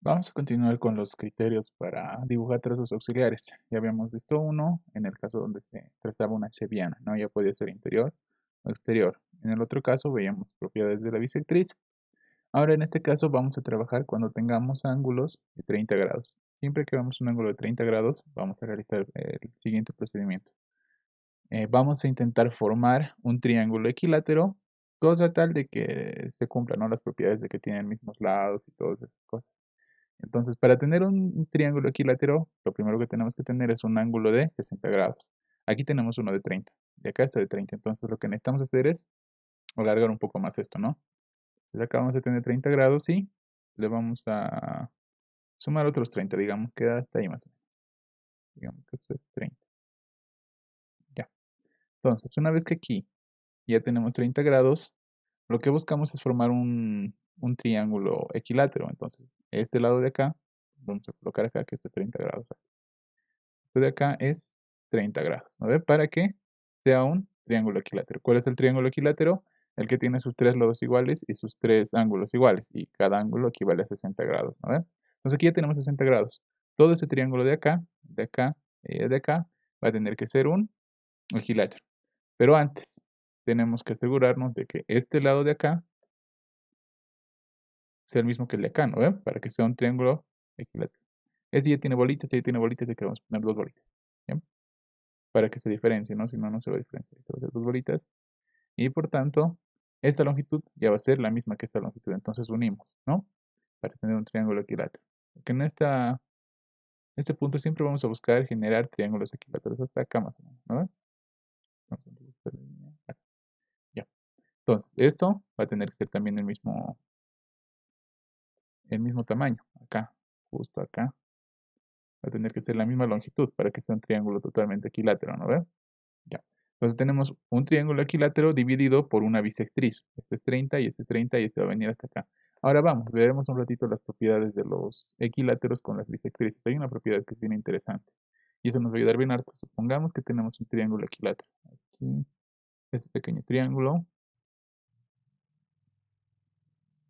Vamos a continuar con los criterios para dibujar trazos auxiliares. Ya habíamos visto uno en el caso donde se trazaba una cebiana, ¿no? Ya podía ser interior o exterior. En el otro caso veíamos propiedades de la bisectriz. Ahora en este caso vamos a trabajar cuando tengamos ángulos de 30 grados. Siempre que veamos un ángulo de 30 grados, vamos a realizar el siguiente procedimiento. Vamos a intentar formar un triángulo equilátero, cosa tal de que se cumplan, ¿no?, las propiedades de que tienen mismos lados y todas esas cosas. Entonces, para tener un triángulo equilátero, lo primero que tenemos que tener es un ángulo de 60 grados. Aquí tenemos uno de 30, y acá está de 30. Entonces, lo que necesitamos hacer es alargar un poco más esto, ¿no? Entonces, acá vamos a tener 30 grados y le vamos a sumar otros 30, digamos que hasta ahí más o menos. Digamos que esto es 30. Ya. Entonces, una vez que aquí ya tenemos 30 grados, lo que buscamos es formar un triángulo equilátero. Entonces, este lado de acá, vamos a colocar acá que esté 30 grados. Esto de acá es 30 grados, ¿no ve? Para que sea un triángulo equilátero. ¿Cuál es el triángulo equilátero? El que tiene sus tres lados iguales y sus tres ángulos iguales. Y cada ángulo equivale a 60 grados, ¿no ve? Entonces aquí ya tenemos 60 grados. Todo ese triángulo de acá y de acá va a tener que ser un equilátero. Pero antes tenemos que asegurarnos de que este lado de acá sea el mismo que el de acá, ¿no ve? Para que sea un triángulo equilátero. Este ya tiene bolitas, ya que vamos a poner dos bolitas. ¿Bien? Para que se diferencie, ¿no? Si no, no se va a diferenciar. Esto va a ser dos bolitas. Y por tanto, esta longitud ya va a ser la misma que esta longitud. Entonces unimos, ¿no? Para tener un triángulo equilátero. Porque en este punto siempre vamos a buscar generar triángulos equiláteros hasta acá más o menos, ¿no? Ya. Entonces, esto va a tener que ser también el mismo tamaño. Acá, justo acá. Va a tener que ser la misma longitud para que sea un triángulo totalmente equilátero, ¿no ve? Ya. Entonces tenemos un triángulo equilátero dividido por una bisectriz. Este es 30 y este es 30 y este va a venir hasta acá. Ahora vamos, veremos un ratito las propiedades de los equiláteros con las bisectrices. Hay una propiedad que es bien interesante y eso nos va a ayudar bien harto. Supongamos que tenemos un triángulo equilátero. Aquí, este pequeño triángulo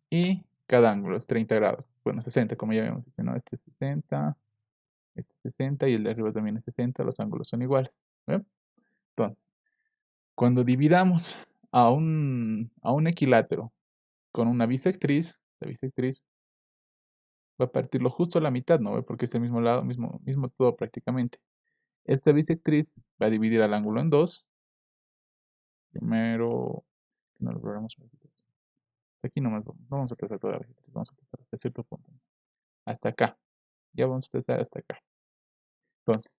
y cada ángulo es 30 grados. Bueno, 60 como ya habíamos dicho, ¿no? Este es 60 y el de arriba también es 60. Los ángulos son iguales. ¿Ven? Entonces, cuando dividamos a un equilátero con una bisectriz, la bisectriz va a partirlo justo a la mitad, ¿no ve? Porque es el mismo lado, mismo todo prácticamente. Esta bisectriz va a dividir al ángulo en dos. Primero, no lo logramos. Aquí nomás no vamos a trazar toda la bisectriz, vamos a trazar hasta cierto punto. Hasta acá. Ya vamos a trazar hasta acá. Entonces,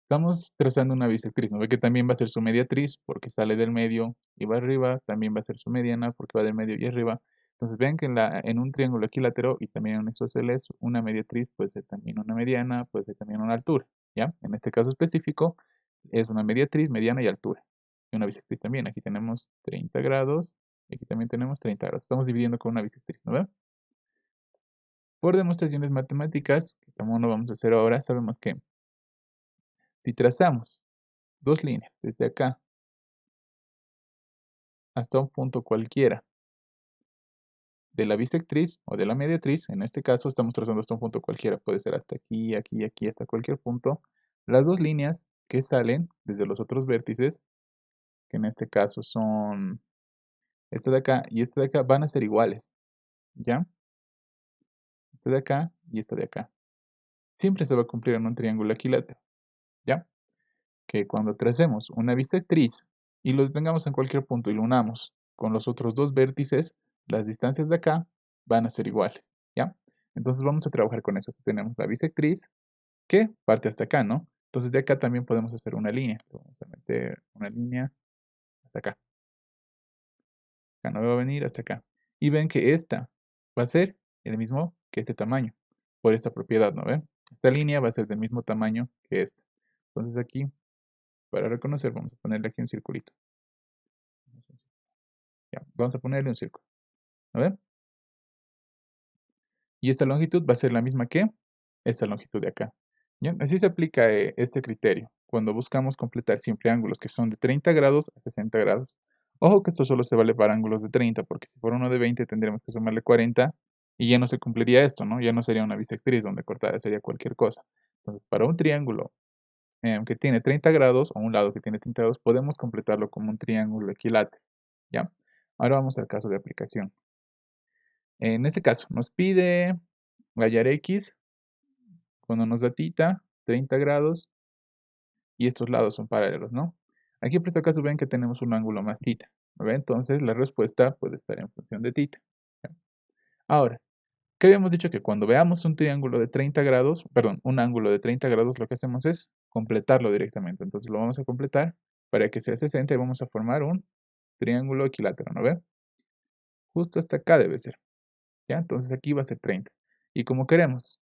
estamos trazando una bisectriz, ¿no ve? Que también va a ser su mediatriz porque sale del medio y va arriba. También va a ser su mediana porque va del medio y arriba. Entonces vean que en un triángulo equilátero y también en un isósceles, una mediatriz puede ser también una mediana, puede ser también una altura, ¿ya? En este caso específico es una mediatriz, mediana y altura. Y una bisectriz también. Aquí tenemos 30 grados y aquí también tenemos 30 grados. Estamos dividiendo con una bisectriz, ¿no ven? Por demostraciones matemáticas, que como no vamos a hacer ahora, sabemos que si trazamos dos líneas desde acá hasta un punto cualquiera de la bisectriz o de la mediatriz, en este caso estamos trazando hasta un punto cualquiera, puede ser hasta aquí, aquí, aquí, hasta cualquier punto. Las dos líneas que salen desde los otros vértices, que en este caso son esta de acá y esta de acá, van a ser iguales, ¿ya? Esta de acá y esta de acá. Siempre se va a cumplir en un triángulo equilátero, ¿ya? Que cuando tracemos una bisectriz y lo tengamos en cualquier punto y lo unamos con los otros dos vértices, las distancias de acá van a ser iguales, ¿ya? Entonces vamos a trabajar con eso. Tenemos la bisectriz que parte hasta acá, ¿no? Entonces de acá también podemos hacer una línea. Vamos a meter una línea hasta acá. Acá no va a venir hasta acá. Y ven que esta va a ser el mismo que este tamaño, por esta propiedad, ¿no ven? Esta línea va a ser del mismo tamaño que esta. Entonces aquí, para reconocer, vamos a ponerle aquí un circulito. Ya, vamos a ponerle un círculo. ¿No ven? Y esta longitud va a ser la misma que esta longitud de acá. ¿Ya? Así se aplica este criterio cuando buscamos completar siempre ángulos que son de 30 grados a 60 grados. Ojo que esto solo se vale para ángulos de 30, porque si por uno de 20 tendremos que sumarle 40 y ya no se cumpliría esto, ¿no? Ya no sería una bisectriz donde cortar, sería cualquier cosa. Entonces, para un triángulo que tiene 30 grados, o un lado que tiene 30 grados, podemos completarlo como un triángulo equilátero, ¿ya? Ahora vamos al caso de aplicación. En este caso, nos pide hallar x cuando nos da θ, 30 grados, y estos lados son paralelos, ¿no? Aquí por este caso ven que tenemos un ángulo más θ, ¿no ven? Entonces la respuesta puede estar en función de θ. ¿Ya? Ahora, ¿qué habíamos dicho? Que cuando veamos un triángulo de 30 grados, perdón, un ángulo de 30 grados, lo que hacemos es completarlo directamente. Entonces lo vamos a completar para que sea 60 y vamos a formar un triángulo equilátero, ¿no ven? Justo hasta acá debe ser, ¿ya? Entonces aquí va a ser 30. Y como queremos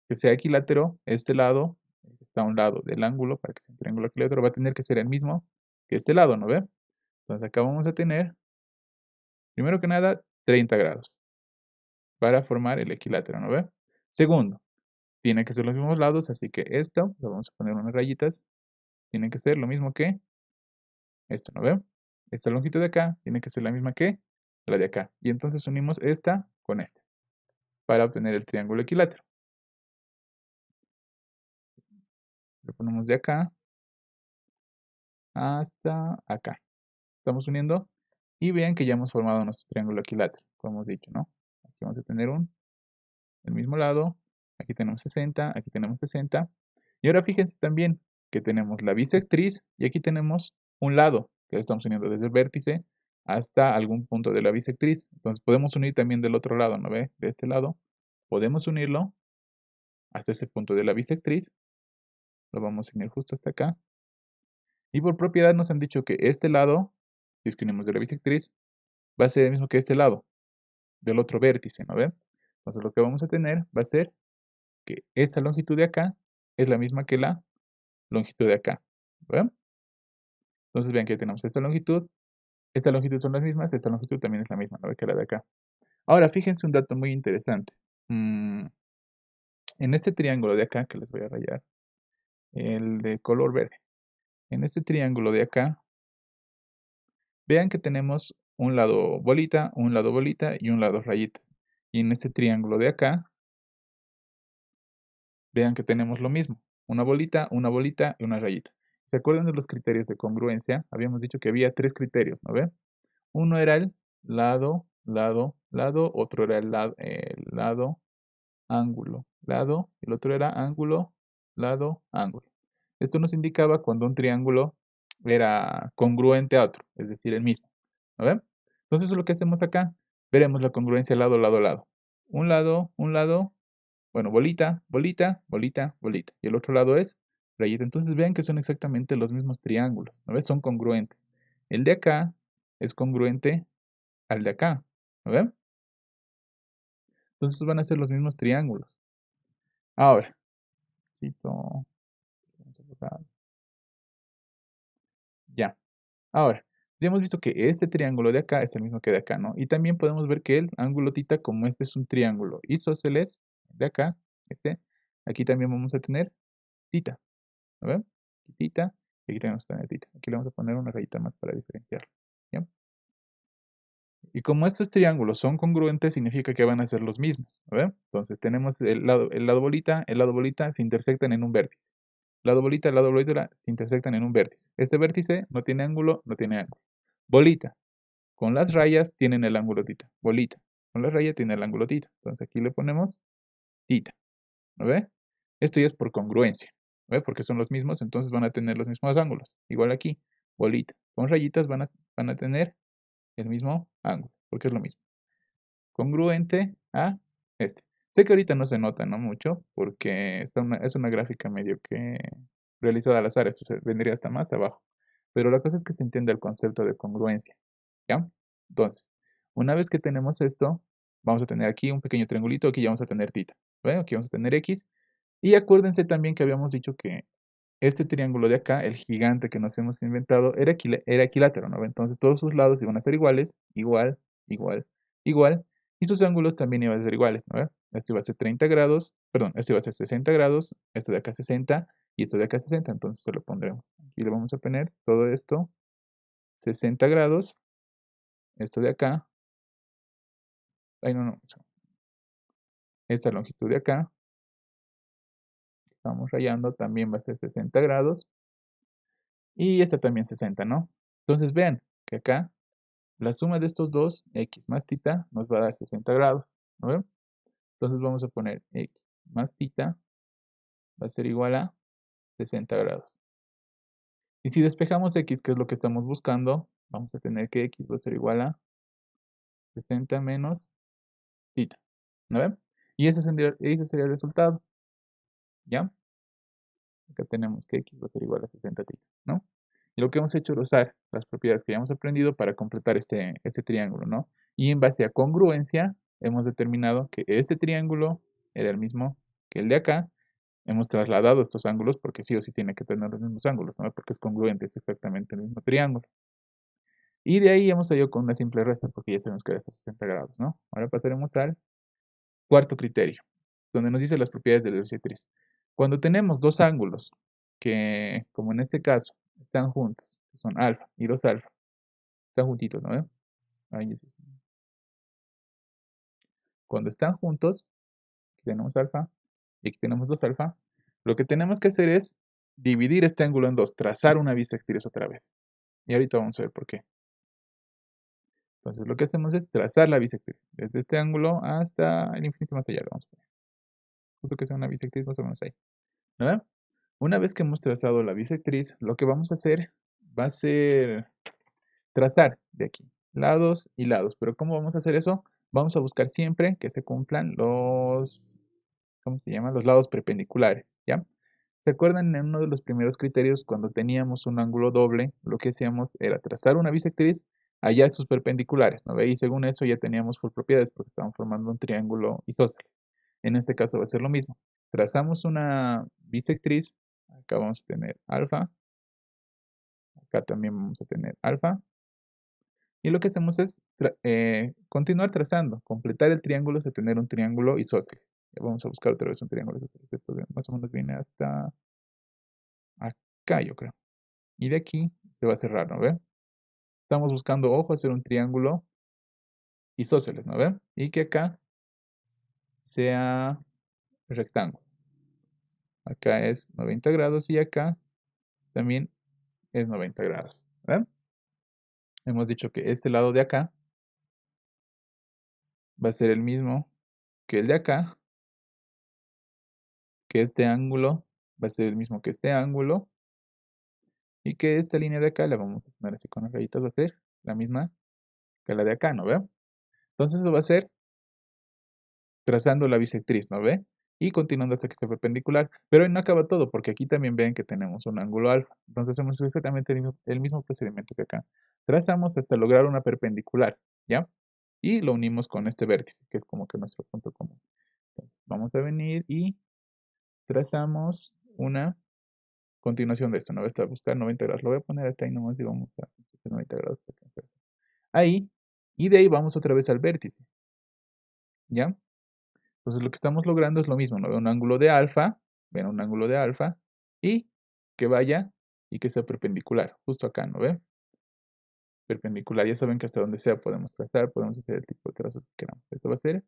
que sea equilátero, este lado, está a un lado del ángulo, para que sea un triángulo equilátero, va a tener que ser el mismo que este lado, ¿no ve? Entonces acá vamos a tener, primero que nada, 30 grados para formar el equilátero, ¿no ve? Segundo, tiene que ser los mismos lados, así que esto, lo vamos a poner unas rayitas, tiene que ser lo mismo que esto, ¿no ve? Esta longitud de acá tiene que ser la misma que la de acá. Y entonces unimos esta con esta para obtener el triángulo equilátero. Lo ponemos de acá hasta acá. Estamos uniendo y vean que ya hemos formado nuestro triángulo equilátero, como hemos dicho, ¿no? Aquí vamos a tener el mismo lado, aquí tenemos 60, aquí tenemos 60. Y ahora fíjense también que tenemos la bisectriz y aquí tenemos un lado, que lo estamos uniendo desde el vértice hasta algún punto de la bisectriz. Entonces podemos unir también del otro lado, ¿no ve? De este lado, podemos unirlo hasta ese punto de la bisectriz. Lo vamos a unir justo hasta acá. Y por propiedad nos han dicho que este lado, si es que unimos de la bisectriz, va a ser el mismo que este lado, del otro vértice, ¿no ven? Entonces lo que vamos a tener va a ser que esta longitud de acá es la misma que la longitud de acá, ¿ven? Entonces vean que tenemos esta longitud son las mismas, esta longitud también es la misma, ¿no? Que la de acá. Ahora, fíjense un dato muy interesante. En este triángulo de acá, que les voy a rayar, el de color verde, en este triángulo de acá, vean que tenemos un lado bolita y un lado rayita. Y en este triángulo de acá, vean que tenemos lo mismo, una bolita y una rayita. ¿Se acuerdan de los criterios de congruencia? Habíamos dicho que había 3 criterios, ¿no ven? Uno era el lado, otro era el lado, ángulo, lado, y el otro era ángulo, lado, ángulo. Esto nos indicaba cuando un triángulo era congruente a otro, es decir, el mismo, ¿no ven? Entonces eso es lo que hacemos acá. Veremos la congruencia lado, lado, lado. Un lado, bueno, bolita. Y el otro lado es rayita. Entonces vean que son exactamente los mismos triángulos, ¿no ves? Son congruentes. El de acá es congruente al de acá, ¿no ven? Entonces van a ser los mismos triángulos. Ahora, quito, ya. Ahora, ya hemos visto que este triángulo de acá es el mismo que de acá, ¿no? Y también podemos ver que el ángulo θ, como este es un triángulo isósceles, de acá, aquí también vamos a tener θ, ¿no ven? Aquí θ, y aquí tenemos que tener θ. Aquí le vamos a poner una rayita más para diferenciarlo, ¿ya? Y como estos triángulos son congruentes, significa que van a ser los mismos, ¿no ven? Entonces tenemos el lado bolita se intersectan en un vértice. El lado bolita se intersectan en un vértice. Este vértice no tiene ángulo, no tiene ángulo. Bolita, con las rayas tienen el ángulo θ. Bolita, con la raya tiene el ángulo θ. Entonces aquí le ponemos θ, ¿no ve? Esto ya es por congruencia, ¿no ve? Porque son los mismos, entonces van a tener los mismos ángulos. Igual aquí, bolita, con rayitas van a tener el mismo ángulo, porque es lo mismo. Congruente a este. Sé que ahorita no se nota, ¿no? Mucho, porque es una gráfica medio que realizada al azar, esto vendría hasta más abajo. Pero la cosa es que se entiende el concepto de congruencia, ¿ya? Entonces, una vez que tenemos esto, vamos a tener aquí un pequeño triangulito, aquí ya vamos a tener θ, ¿ve? Aquí vamos a tener x. Y acuérdense también que habíamos dicho que este triángulo de acá, el gigante que nos hemos inventado, era equilátero, ¿no? Entonces todos sus lados iban a ser iguales, igual, y sus ángulos también iban a ser iguales, ¿no? Este iba a ser 30 grados, perdón, este iba a ser 60 grados, esto de acá 60 y esto de acá 60, entonces se lo pondremos. Aquí le vamos a poner todo esto, 60 grados, esto de acá, ay no, Esta longitud de acá, estamos rayando, también va a ser 60 grados. Y esta también 60, ¿no? Entonces vean que acá la suma de estos dos, x más θ, nos va a dar 60 grados, ¿no ven? Entonces vamos a poner x más θ va a ser igual a 60 grados. Y si despejamos x, que es lo que estamos buscando, vamos a tener que x va a ser igual a 60 menos θ, ¿no ven? Y ese sería el resultado, ¿ya? Acá tenemos que x va a ser igual a 60 θ, ¿no? Y lo que hemos hecho es usar las propiedades que ya hemos aprendido para completar este triángulo, ¿no? Y en base a congruencia, hemos determinado que este triángulo era el mismo que el de acá. Hemos trasladado estos ángulos porque sí o sí tiene que tener los mismos ángulos, ¿no? Porque es congruente, es exactamente el mismo triángulo. Y de ahí hemos salido con una simple resta porque ya sabemos que era estos 60 grados, ¿no? Ahora pasaremos al cuarto criterio, donde nos dice las propiedades de la bisectriz. Cuando tenemos dos ángulos que, como en este caso, están juntos, que son alfa y 2 alfa, están juntitos, ¿no? Ahí es. Cuando están juntos, aquí tenemos alfa y aquí tenemos 2 alfa, lo que tenemos que hacer es dividir este ángulo en dos, trazar una bisectriz otra vez. Y ahorita vamos a ver por qué. Entonces lo que hacemos es trazar la bisectriz, desde este ángulo hasta el infinito más allá, lo vamos a poner. Justo que sea una bisectriz más o menos ahí, ¿no? Una vez que hemos trazado la bisectriz, lo que vamos a hacer va a ser trazar de aquí lados y lados. Pero ¿cómo vamos a hacer eso? Vamos a buscar siempre que se cumplan los, ¿cómo se llaman? Los lados perpendiculares, ¿ya? ¿Se acuerdan en uno de los primeros criterios cuando teníamos un ángulo doble? Lo que hacíamos era trazar una bisectriz allá de sus perpendiculares, ¿no ve? Y según eso ya teníamos por propiedades porque estaban formando un triángulo isósceles. En este caso va a ser lo mismo. Trazamos una bisectriz, acá vamos a tener alfa, acá también vamos a tener alfa. Y lo que hacemos es continuar trazando, completar el triángulo hasta tener un triángulo isósceles. Vamos a buscar otra vez un triángulo isósceles. Esto más o menos viene hasta acá, yo creo. Y de aquí se va a cerrar, ¿no ve? Estamos buscando, ojo, hacer un triángulo isósceles, ¿no ve? Y que acá sea rectángulo. Acá es 90 grados y acá también es 90 grados, ¿verdad? Hemos dicho que este lado de acá va a ser el mismo que el de acá, que este ángulo va a ser el mismo que este ángulo, y que esta línea de acá la vamos a poner así con las rayitas, va a ser la misma que la de acá, ¿no ve? Entonces eso va a ser trazando la bisectriz, ¿no ve? Y continuando hasta que sea perpendicular. Pero ahí no acaba todo, porque aquí también ven que tenemos un ángulo alfa. Entonces hacemos exactamente el mismo procedimiento que acá. Trazamos hasta lograr una perpendicular, ¿ya? Y lo unimos con este vértice, que es como que nuestro punto común. Entonces, vamos a venir y trazamos una continuación de esto. ¿No? Voy a buscar 90 grados. Lo voy a poner hasta ahí nomás y vamos a hacer 90 grados. Ahí. Y de ahí vamos otra vez al vértice, ¿ya? Entonces lo que estamos logrando es lo mismo, ¿no? Un ángulo de alfa, ven un ángulo de alfa, y que vaya y que sea perpendicular, justo acá, ¿no ven? Perpendicular, ya saben que hasta donde sea podemos trazar, podemos hacer el tipo de trazo que queramos. Esto va a ser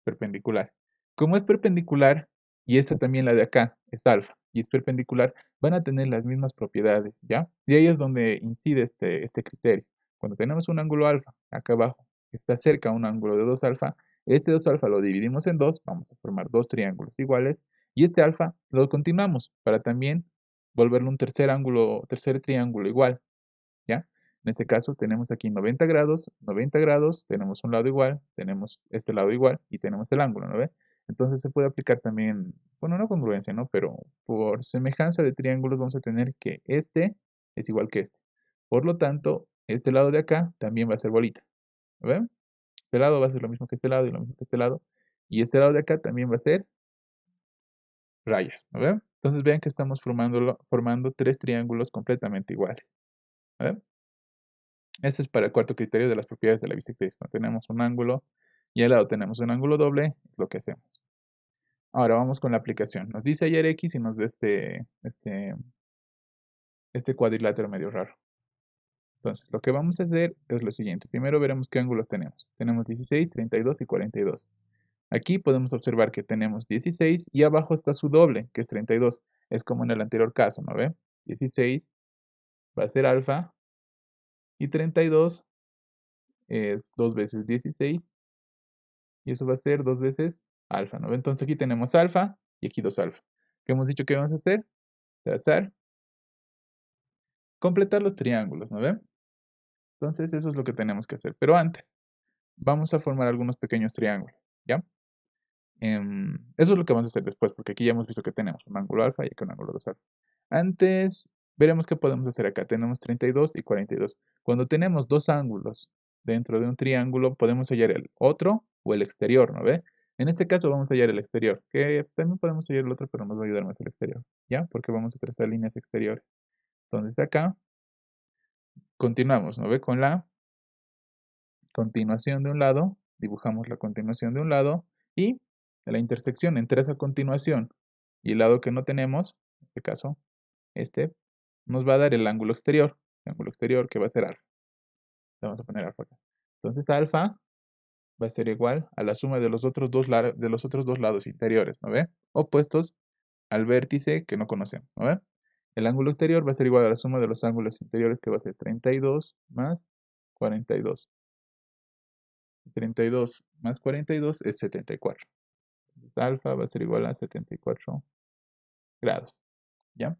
perpendicular. Como es perpendicular, y esta también la de acá es alfa, y es perpendicular, van a tener las mismas propiedades, ¿ya? Y ahí es donde incide este criterio. Cuando tenemos un ángulo alfa acá abajo, que está cerca a un ángulo de 2 alfa, este 2 alfa lo dividimos en dos, vamos a formar dos triángulos iguales, y este alfa lo continuamos para también volverlo un tercer ángulo, tercer triángulo igual, ¿ya? En este caso tenemos aquí 90 grados, tenemos un lado igual, tenemos este lado igual y tenemos el ángulo, ¿no ve? Entonces se puede aplicar también, bueno, no congruencia, ¿no? Pero por semejanza de triángulos vamos a tener que este es igual que este. Por lo tanto, este lado de acá también va a ser bolita, ¿no ven? Este lado va a ser lo mismo que este lado y lo mismo que este lado. Y este lado de acá también va a ser rayas, ¿no ven? Entonces vean que estamos formando tres triángulos completamente iguales, ¿no ven? Este es para el cuarto criterio de las propiedades de la bisectriz. Cuando tenemos un ángulo y al lado tenemos un ángulo doble, es lo que hacemos. Ahora vamos con la aplicación. Nos dice ayer X y nos da este cuadrilátero medio raro. Entonces, lo que vamos a hacer es lo siguiente. Primero veremos qué ángulos tenemos. Tenemos 16, 32 y 42. Aquí podemos observar que tenemos 16 y abajo está su doble, que es 32. Es como en el anterior caso, ¿no ve? 16 va a ser alfa y 32 es 2 veces 16 y eso va a ser 2 veces alfa, ¿no ve? Entonces aquí tenemos alfa y aquí 2 alfa. ¿Qué hemos dicho que vamos a hacer? Trazar, completar los triángulos, ¿no ve? Entonces eso es lo que tenemos que hacer. Pero antes, vamos a formar algunos pequeños triángulos, ¿ya? Eso es lo que vamos a hacer después, porque aquí ya hemos visto que tenemos un ángulo alfa y aquí un ángulo 2 alfa. Antes, veremos qué podemos hacer acá. Tenemos 32 y 42. Cuando tenemos dos ángulos dentro de un triángulo, podemos hallar el otro o el exterior, ¿no ve? En este caso vamos a hallar el exterior, que también podemos hallar el otro, pero nos va a ayudar más el exterior, ¿ya? Porque vamos a trazar líneas exteriores. Entonces acá, continuamos, ¿no ve? Con la continuación de un lado, dibujamos la continuación de un lado y la intersección entre esa continuación y el lado que no tenemos, en este caso, este, nos va a dar el ángulo exterior que va a ser alfa. Le vamos a poner alfa acá. Entonces alfa va a ser igual a la suma de los otros dos lados interiores, ¿no ve? Opuestos al vértice que no conocemos, ¿no ve? El ángulo exterior va a ser igual a la suma de los ángulos interiores que va a ser 32 más 42. 32 más 42 es 74. Entonces, alfa va a ser igual a 74 grados, ¿ya?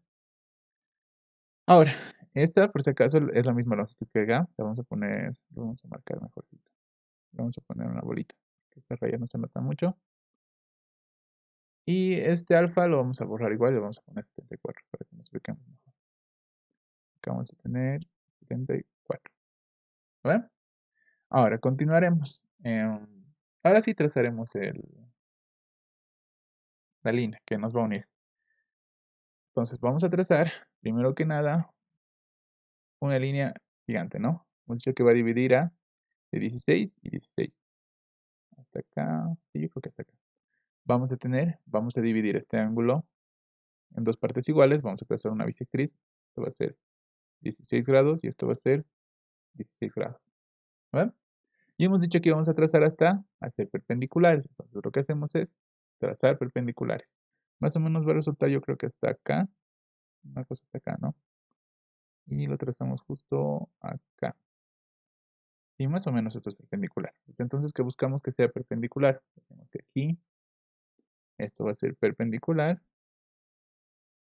Ahora, esta por si acaso es la misma longitud que acá. La vamos a poner, lo vamos a marcar mejorcito. Le vamos a poner una bolita, que esta raya no se nota mucho. Y este alfa lo vamos a borrar igual, le vamos a poner 74 para que nos ubiquemos mejor. Acá vamos a tener 74. ¿Vale? Ahora continuaremos. Ahora sí trazaremos la línea que nos va a unir. Entonces vamos a trazar, primero que nada, una línea gigante, ¿no? Hemos dicho que va a dividir a de 16 y 16. Hasta acá, sí, yo creo que hasta acá. Vamos a dividir este ángulo en dos partes iguales. Vamos a trazar una bisectriz. Esto va a ser 16 grados y esto va a ser 16 grados. ¿Vale? Y hemos dicho que vamos a trazar hasta hacer perpendiculares. Entonces lo que hacemos es trazar perpendiculares. Más o menos va a resultar yo creo que hasta acá. Una cosa hasta acá, ¿no? Y lo trazamos justo acá. Y más o menos esto es perpendicular. Entonces, ¿qué buscamos que sea perpendicular? Tenemos que aquí, esto va a ser perpendicular.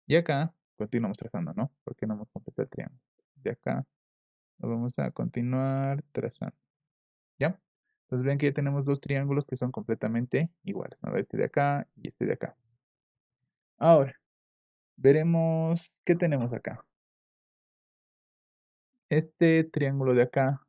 Y acá continuamos trazando, ¿no? Porque no hemos completado el triángulo. De acá lo vamos a continuar trazando. ¿Ya? Entonces ven que ya tenemos dos triángulos que son completamente iguales, ¿no? Este de acá y este de acá. Ahora, veremos qué tenemos acá. Este triángulo de acá